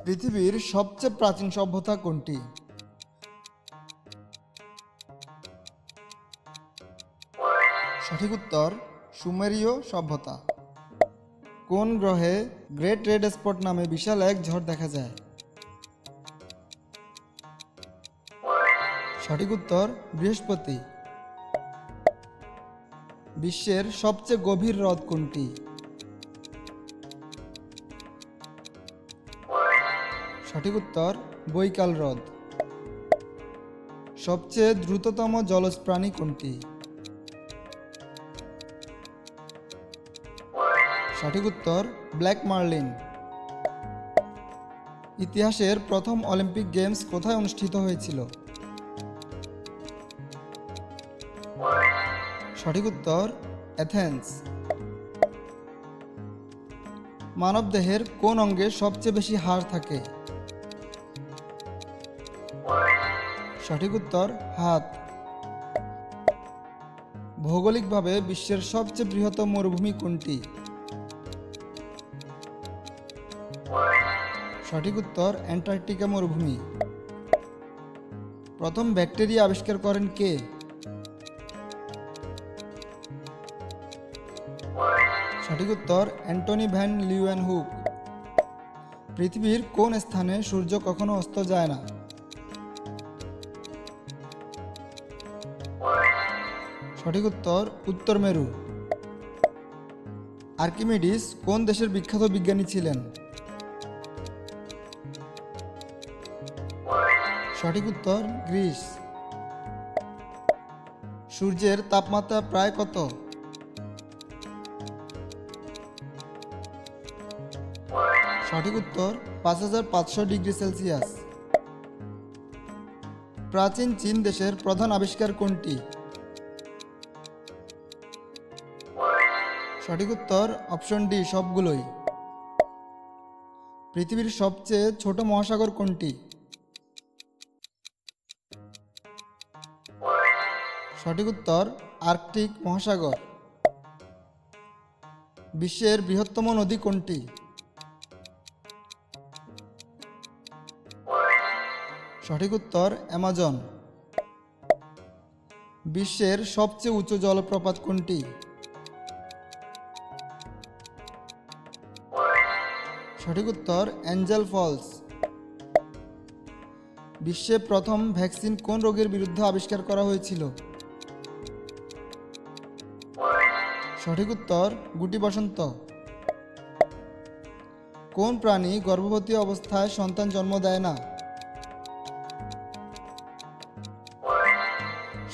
পৃথিবীর সবচেয়ে প্রাচীন সভ্যতা কোনটি? সঠিক উত্তর সুমেরীয় সভ্যতা। কোন গ্রহে গ্রেট রেড স্পট নামে বিশাল এক ঝড় দেখা যায়? সঠিক উত্তর বৃহস্পতি। বিশ্বের সবচেয়ে গভীর হ্রদ কোনটি? সঠিক উত্তর বৈকাল হ্রদ। সবচেয়ে দ্রুততম জলজ প্রাণী কোনটি? সঠিক উত্তর ব্ল্যাক মার্লিন। ইতিহাসের প্রথম অলিম্পিক গেমস কোথায় অনুষ্ঠিত হয়েছিল? সঠিক উত্তর অ্যাথেন্স। মানবদেহের কোন অঙ্গে সবচেয়ে বেশি হাড় থাকে? সঠিক উত্তর হাত। ভৌগোলিকভাবে বিশ্বের সবচেয়ে বৃহত্তম মরুভূমি কোনটি? সঠিক উত্তর অ্যান্টার্কটিকা মরুভূমি। প্রথম ব্যাকটেরিয়া আবিষ্কার করেন কে? সঠিক উত্তর অ্যান্টনি ভ্যান লিউয়েনহুক। পৃথিবীর কোন স্থানে সূর্য কখনো অস্ত যায় না? সঠিক উত্তর উত্তর মেরু। আর্কিমিডিস কোন দেশের বিখ্যাত বিজ্ঞানী ছিলেন? সঠিক উত্তর গ্রিস। সূর্যের তাপমাত্রা প্রায় কত? সঠিক উত্তর 5500 ডিগ্রি সেলসিয়াস। প্রাচীন চীন দেশের প্রধান আবিষ্কার কোনটি? সঠিক উত্তর অপশন ডি সবগুলোই। পৃথিবীর সবচেয়ে ছোট মহাসাগর কোনটি? সঠিক উত্তর আর্কটিক মহাসাগর। বিশ্বের বৃহত্তম নদী কোনটি? সঠিক উত্তর অ্যামাজন। বিশ্বের সবচেয়ে উঁচু জলপ্রপাত কোনটি? সঠিক উত্তর অ্যাঞ্জেল ফলস। বিশ্বে প্রথম ভ্যাকসিন কোন রোগের বিরুদ্ধে আবিষ্কার করা হয়েছিল? সঠিক উত্তর গুটি বসন্ত। কোন প্রাণী গর্ভবতী অবস্থায় সন্তান জন্ম দেয় না?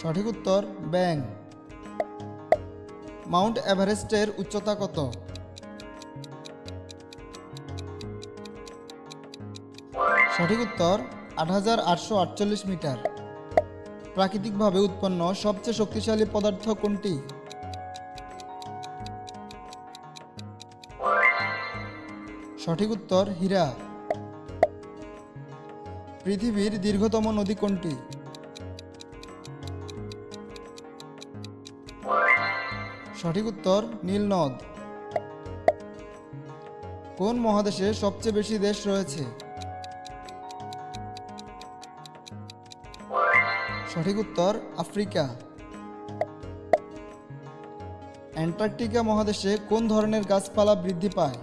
সঠিক উত্তর ব্যাঙ। মাউন্ট এভারেস্টের উচ্চতা কত? সঠিক উত্তর 8848 মিটার। প্রাকৃতিকভাবে উৎপন্ন সবচেয়ে শক্তিশালী পদার্থ কোনটি? সঠিক উত্তর হীরা। পৃথিবীর দীর্ঘতম নদী কোনটি? সঠিক উত্তর নীল নদ। কোন মহাদেশে সবচেয়ে বেশি দেশ রয়েছে? সঠিক উত্তর আফ্রিকা। অ্যান্টার্কটিকা মহাদেশে কোন ধরনের গাছপালা বৃদ্ধি পায়?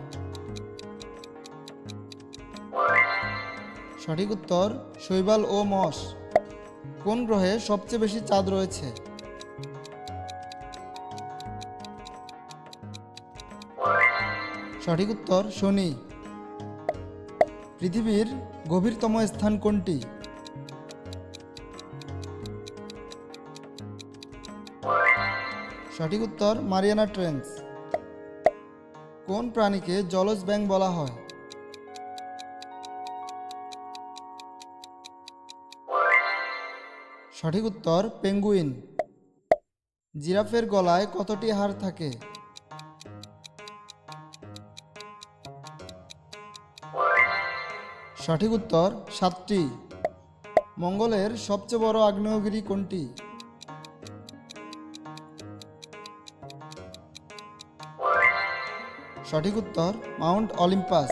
সঠিক উত্তর শৈবাল ও মস। কোন গ্রহে সবচেয়ে বেশি চাঁদ রয়েছে? সঠিক উত্তর শনি। পৃথিবীর গভীরতম স্থান কোনটি? সঠিক উত্তর মারিয়ানা ট্রেঞ্চ। কোন প্রাণীকে জলজ ব্যাঙ বলা হয়? সঠিক উত্তর পেঙ্গুইন। জিরাফের গলায় কতটি হাড় থাকে? সঠিক উত্তর 7টি। মঙ্গলের সবচেয়ে বড় আগ্নেয়গিরি কোনটি? সঠিক উত্তর মাউন্ট অলিম্পাস।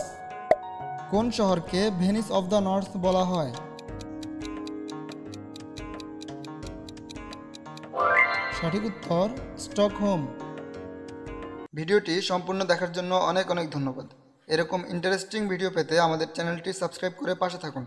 কোন শহরকে ভেনিস অফ দ্য নর্থ বলা হয়? সঠিক উত্তর স্টকহোম। ভিডিওটি সম্পূর্ণ দেখার জন্য অনেক ধন্যবাদ। এরকম ইন্টারেস্টিং ভিডিও পেতে আমাদের চ্যানেলটি সাবস্ক্রাইব করে পাশে থাকুন।